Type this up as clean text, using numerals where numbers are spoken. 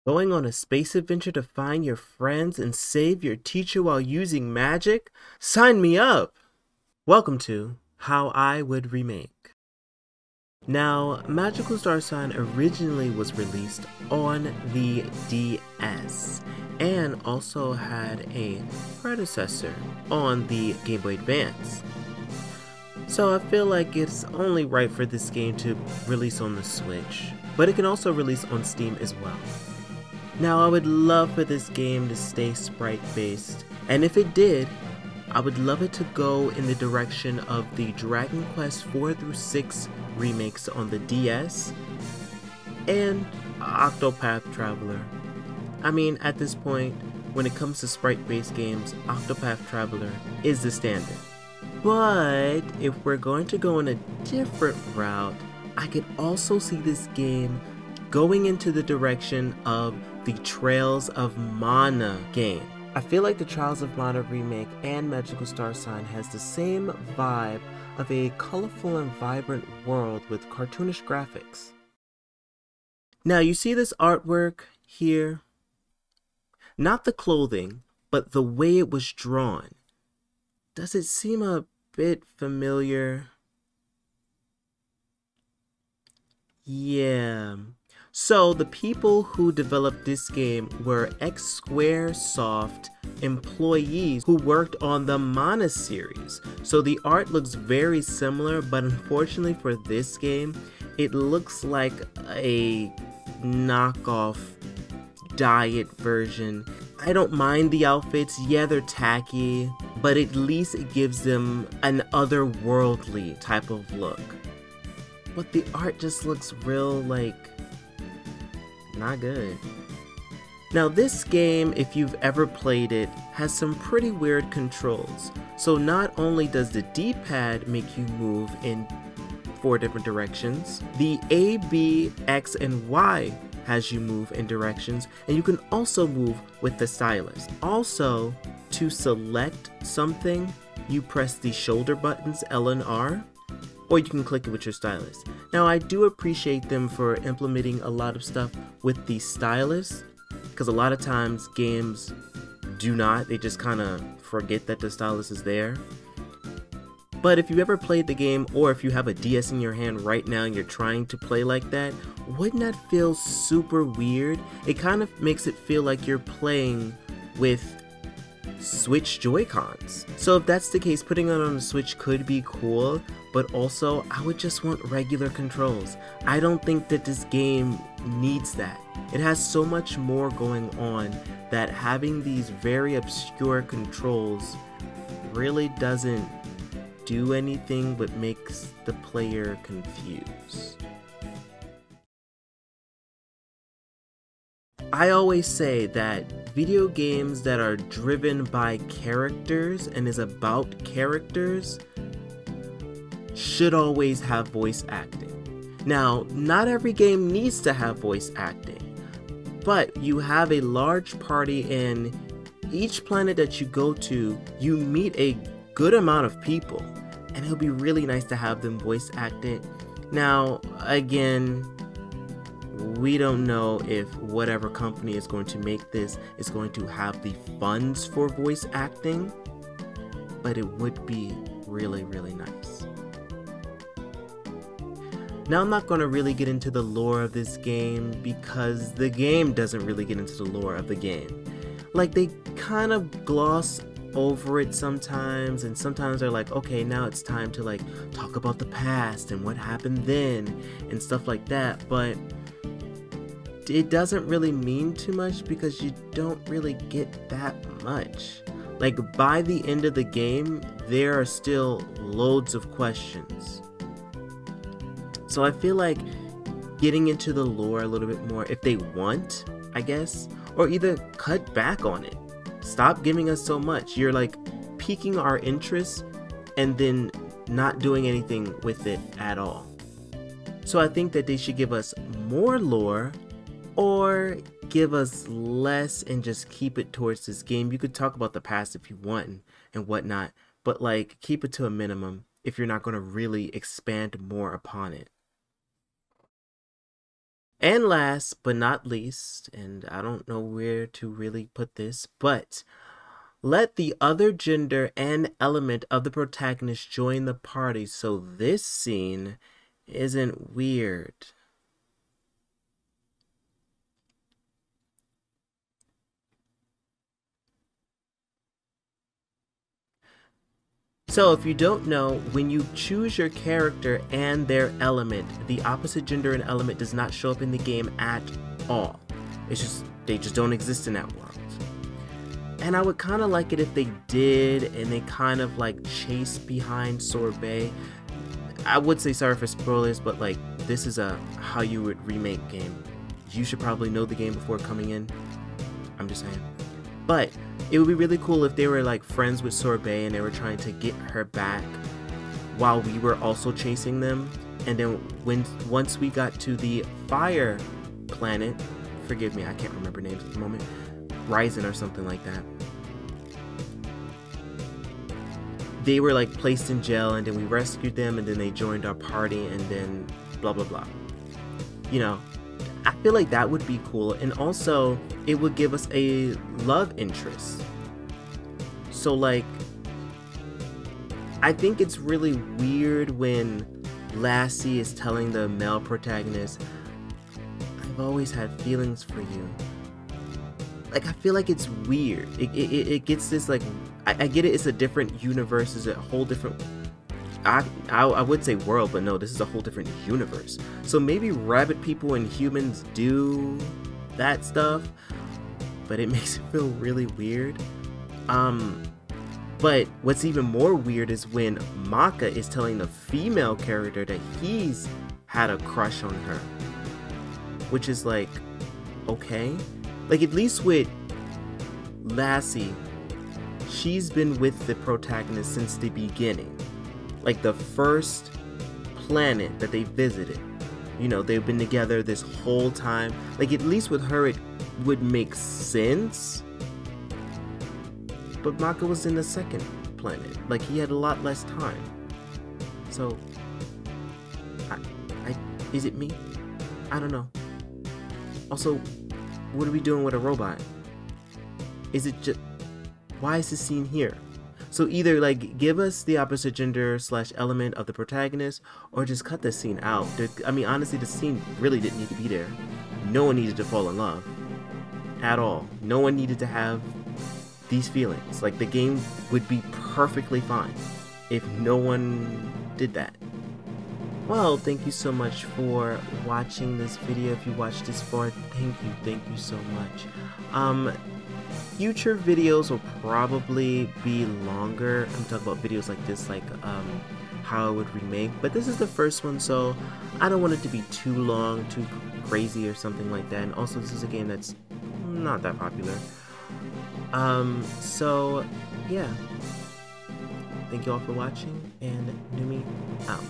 Going on a space adventure to find your friends and save your teacher while using magic? Sign me up! Welcome to How I Would Remake. Now, Magical Starsign originally was released on the DS and also had a predecessor on the Game Boy Advance. So I feel like it's only right for this game to release on the Switch, but it can also release on Steam as well. Now, I would love for this game to stay sprite-based, and if it did, I would love it to go in the direction of the Dragon Quest 4 through 6 remakes on the DS and Octopath Traveler. I mean, at this point, when it comes to sprite-based games, Octopath Traveler is the standard. But if we're going to go in a different route, I could also see this game going into the direction of the Trails of Mana game. I feel like the Trials of Mana remake and Magical Starsign has the same vibe of a colorful and vibrant world with cartoonish graphics. Now you see this artwork here? Not the clothing, but the way it was drawn. Does it seem a bit familiar? Yeah. So the people who developed this game were ex-Squaresoft employees who worked on the Mana series. So the art looks very similar, but unfortunately for this game, it looks like a knockoff diet version. I don't mind the outfits, yeah, they're tacky, but at least it gives them an otherworldly type of look. But the art just looks real, like, not good. Now this game, if you've ever played it, has some pretty weird controls. So not only does the D-pad make you move in 4 different directions, the A, B, X, and Y has you move in directions, and you can also move with the stylus. Also, to select something, you press the shoulder buttons L and R, or you can click it with your stylus. Now I do appreciate them for implementing a lot of stuff with the stylus, because a lot of times games do not, they just kind of forget that the stylus is there. But if you ever played the game, or if you have a DS in your hand right now and you're trying to play like that, wouldn't that feel super weird? It kind of makes it feel like you're playing with Switch Joy-Cons. So if that's the case, putting it on the Switch could be cool, but also I would just want regular controls. I don't think that this game needs that. It has so much more going on that having these very obscure controls really doesn't do anything but makes the player confused. I always say that video games that are driven by characters and is about characters should always have voice acting. Now, not every game needs to have voice acting, but you have a large party in each planet that you go to, you meet a good amount of people, and it'll be really nice to have them voice acted. Now, again, we don't know if whatever company is going to make this is going to have the funds for voice acting, but it would be really, really nice. Now I'm not going to really get into the lore of this game because the game doesn't really get into the lore of the game. Like, they kind of gloss over it sometimes, and sometimes they're like, okay, now it's time to like talk about the past and what happened then and stuff like that, but it doesn't really mean too much because you don't really get that much. Like, by the end of the game, there are still loads of questions. So I feel like getting into the lore a little bit more, if they want, I guess, or either cut back on it. Stop giving us so much. You're like piquing our interest and then not doing anything with it at all. So I think that they should give us more lore or give us less and just keep it towards this game. You could talk about the past if you want and whatnot, but like keep it to a minimum if you're not going to really expand more upon it. And last but not least, and I don't know where to really put this, but let the other gender and element of the protagonist join the party so this scene isn't weird. So if you don't know, when you choose your character and their element, the opposite gender and element does not show up in the game at all. They just don't exist in that world. And I would kind of like it if they did, and they kind of like chase behind Sorbet. I would say sorry for spoilers, but like this is a how you would remake game. You should probably know the game before coming in. I'm just saying. But it would be really cool if they were like friends with Sorbet and they were trying to get her back while we were also chasing them. And then once we got to the fire planet, forgive me, I can't remember names at the moment, Ryzen or something like that, they were like placed in jail, and then we rescued them, and then they joined our party, and then blah blah blah. You know, I feel like that would be cool, and also it would give us a love interest. So like, I think it's really weird when Lassie is telling the male protagonist, I've always had feelings for you. Like, I feel like it's weird. It gets this like, I get it, it's a different universe, it's a whole different, I would say world, but no, this is a whole different universe. So maybe rabbit people and humans do that stuff, but it makes it feel really weird. But what's even more weird is when Maka is telling the female character that he's had a crush on her, which is like, okay. Like, at least with Lassie, she's been with the protagonist since the beginning. Like, the first planet that they visited. You know, they've been together this whole time. Like, at least with her, it would make sense. But Maka was in the second planet. Like, he had a lot less time. So, is it me? I don't know. Also, what are we doing with a robot? Is it just, why is this scene here? So either like give us the opposite gender / element of the protagonist, or just cut this scene out. I mean, honestly, the scene really didn't need to be there. No one needed to fall in love at all. No one needed to have these feelings. Like, the game would be perfectly fine if no one did that. Well, thank you so much for watching this video. If you watched this far, thank you so much. Future videos will probably be longer. I'm talking about videos like this, like how I would remake, but this is the first one, so I don't want it to be too long, too crazy or something like that. And also, this is a game that's not that popular. So yeah, thank you all for watching, and Numi out.